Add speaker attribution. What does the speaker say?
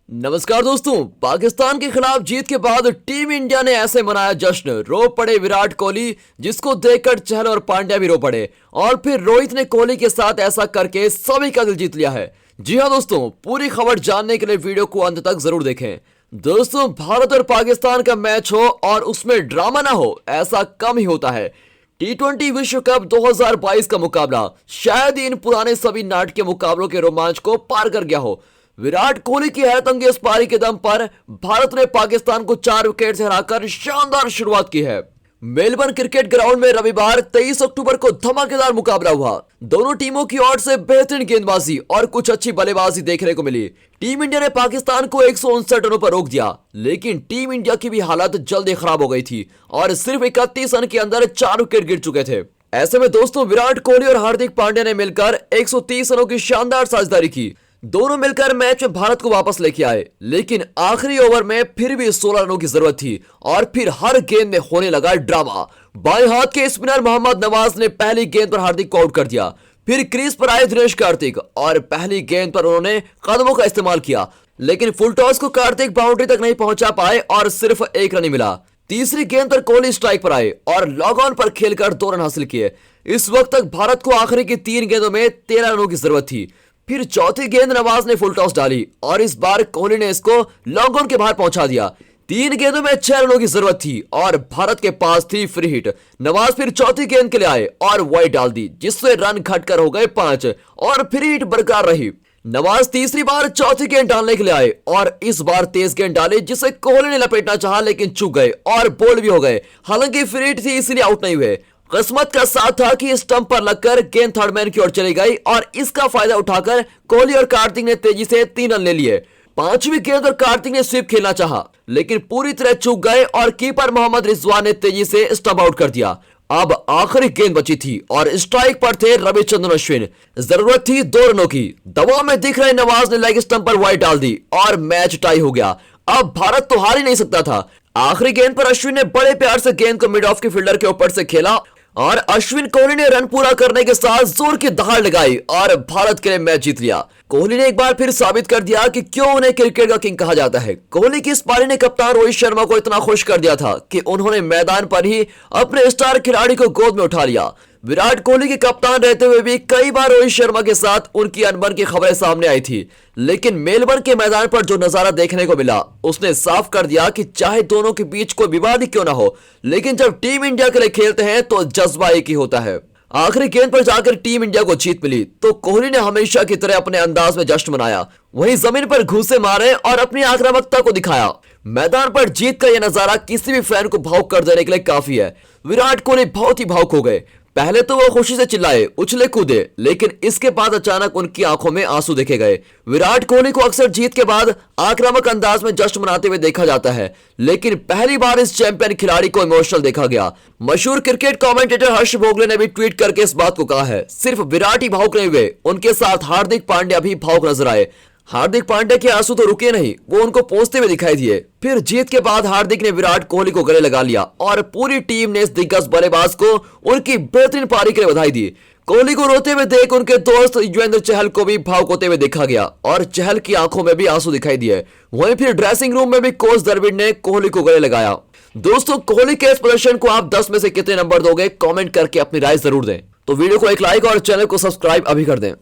Speaker 1: नमस्कार दोस्तों। पाकिस्तान के खिलाफ जीत के बाद टीम इंडिया ने ऐसे मनाया जश्न। रो पड़े विराट कोहली, जिसको देखकर चहल और पांड्या भी रो पड़े। और फिर रोहित ने कोहली के साथ ऐसा करके सभी का दिल जीत लिया है। जी हां दोस्तों, पूरी खबर जानने के लिए वीडियो को अंत तक जरूर देखें। दोस्तों, भारत और पाकिस्तान का मैच हो और उसमें ड्रामा ना हो, ऐसा कम ही होता है। T20 विश्व कप 2022 का मुकाबला शायद इन पुराने सभी नाटकीय मुकाबलों के रोमांच को पार कर गया हो। विराट कोहली की हैरतअंगेज पारी के दम पर भारत ने पाकिस्तान को 4 विकेट से हराकर शानदार शुरुआत की है। मेलबर्न क्रिकेट ग्राउंड में रविवार 23 अक्टूबर को धमाकेदार मुकाबला हुआ। दोनों टीमों की ओर से बेहतरीन गेंदबाजी और कुछ अच्छी बल्लेबाजी देखने को मिली। टीम इंडिया ने पाकिस्तान को 159 रनों पर रोक दिया, लेकिन टीम इंडिया की भी हालत जल्दी खराब हो गई थी और सिर्फ 31 रन के अंदर 4 विकेट गिर चुके थे। ऐसे में दोस्तों, विराट कोहली और हार्दिक पांड्या ने मिलकर 130 रनों की शानदार साझेदारी की। दोनों मिलकर मैच में भारत को वापस लेके आए, लेकिन आखिरी ओवर में फिर भी 16 रनों की जरूरत थी और फिर हर गेंद में होने लगा ड्रामा। बाएं हाथ के स्पिनर मोहम्मद नवाज ने पहली गेंद पर हार्दिक को आउट कर दिया। फिर क्रीज पर आए दिनेश कार्तिक और पहली गेंद पर उन्होंने कदमों का इस्तेमाल किया, लेकिन फुल टॉस को कार्तिक बाउंड्री तक नहीं पहुंचा पाए और सिर्फ 1 रन ही मिला। तीसरी गेंद पर कोहली स्ट्राइक पर आए और लॉग ऑन पर खेलकर 2 रन हासिल किए। इस वक्त तक भारत को आखिरी की 3 गेंदों में 13 रनों की जरूरत थी। फिर चौथी गेंद नवाज ने फुल टॉस डाली और इस बार कोहली ने इसको लॉन्ग ऑन के बाहर पहुंचा दिया। 3 गेंदों में 6 रनों की जरूरत थी और भारत के पास थी फ्री हिट। नवाज फिर चौथी गेंद के लिए आए और वाइड डाल दी, जिससे रन घटकर हो गए 5 और फ्री हिट बरकरार रही। नवाज तीसरी बार चौथी गेंद डालने के लिए आए और इस बार तेज गेंद डाली, जिसे कोहली ने लपेटना चाहा लेकिन चूक गए और बोल्ड भी हो गए। हालांकि फ्री हिट थी, इसलिए आउट नहीं हुए। किस्मत का साथ था कि स्टंप पर लगकर गेंद थर्ड मैन की ओर चली गई और इसका फायदा उठाकर कोहली और कार्तिक ने तेजी से 3 रन ले लिए। 5वीं गेंद पर कार्तिक ने स्वीप खेलना चाहा, लेकिन पूरी तरह चूक गए और कीपर मोहम्मद रिजवान ने तेजी से स्टंप आउट कर दिया। अब आखिरी गेंद बची थी और स्ट्राइक पर थे रविचंद्रन अश्विन। जरूरत थी 2 रनों की। दबाव में दिख रहे नवाज ने लेग स्टंप पर वाइड डाल दी और मैच टाई हो गया। अब भारत तो हार ही नहीं सकता था। आखिरी गेंद पर अश्विन ने बड़े प्यार से गेंद को मिड ऑफ के फील्डर के ऊपर से खेला और अश्विन कोहली ने रन पूरा करने के साथ जोर की दहाड़ लगाई और भारत के लिए मैच जीत लिया। कोहली ने एक बार फिर साबित कर दिया कि क्यों उन्हें क्रिकेट का किंग कहा जाता है। कोहली की इस पारी ने कप्तान रोहित शर्मा को इतना खुश कर दिया था कि उन्होंने मैदान पर ही अपने स्टार खिलाड़ी को गोद में उठा लिया। विराट कोहली के कप्तान रहते हुए भी कई बार रोहित शर्मा के साथ उनकी अनबन की खबरें सामने आई थी, लेकिन मेलबर्न के मैदान पर जो नजारा देखने को मिला उसने साफ कर दिया कि चाहे दोनों के बीच कोई विवाद ही क्यों ना हो, लेकिन जब टीम इंडिया के लिए खेलते हैं तो जज्बा एक ही होता है। आखिरी गेंद पर जाकर टीम इंडिया को जीत मिली तो कोहली ने हमेशा की तरह अपने अंदाज में जश्न मनाया, वहीं जमीन पर घूंसे मारे और अपनी आक्रामकता को दिखाया। मैदान पर जीत का यह नजारा किसी भी फैन को भावुक कर देने के लिए काफी है। विराट कोहली बहुत ही भावुक हो गए। पहले तो वो खुशी से चिल्लाए, उछले कूदे, लेकिन इसके बाद अचानक उनकी आंखों में आंसू देखे गए। विराट कोहली को अक्सर जीत के बाद आक्रामक अंदाज में जश्न मनाते हुए देखा जाता है, लेकिन पहली बार इस चैंपियन खिलाड़ी को इमोशनल देखा गया। मशहूर क्रिकेट कमेंटेटर हर्ष भोगले ने भी ट्वीट करके इस बात को कहा है, सिर्फ विराट ही भावुक नहीं हुए, उनके साथ हार्दिक पांड्या भी भावुक नजर आए। हार्दिक पांड्या के आंसू तो रुके नहीं, वो उनको पोंछते हुए दिखाई दिए। फिर जीत के बाद हार्दिक ने विराट कोहली को गले लगा लिया और पूरी टीम ने इस दिग्गज बल्लेबाज को उनकी बेहतरीन पारी के लिए बधाई दी। कोहली को रोते हुए देख उनके दोस्त युजवेंद्र चहल को भी भावुक होते हुए देखा गया और चहल की आंखों में भी आंसू दिखाई दिए। वहीं फिर ड्रेसिंग रूम में भी कोच द्रविड़ ने कोहली को गले लगाया। दोस्तों, कोहली के इस प्रदर्शन को आप 10 में से कितने नंबर दोगे, कॉमेंट करके अपनी राय जरूर दें। तो वीडियो को एक लाइक और चैनल को सब्सक्राइब अभी कर दें।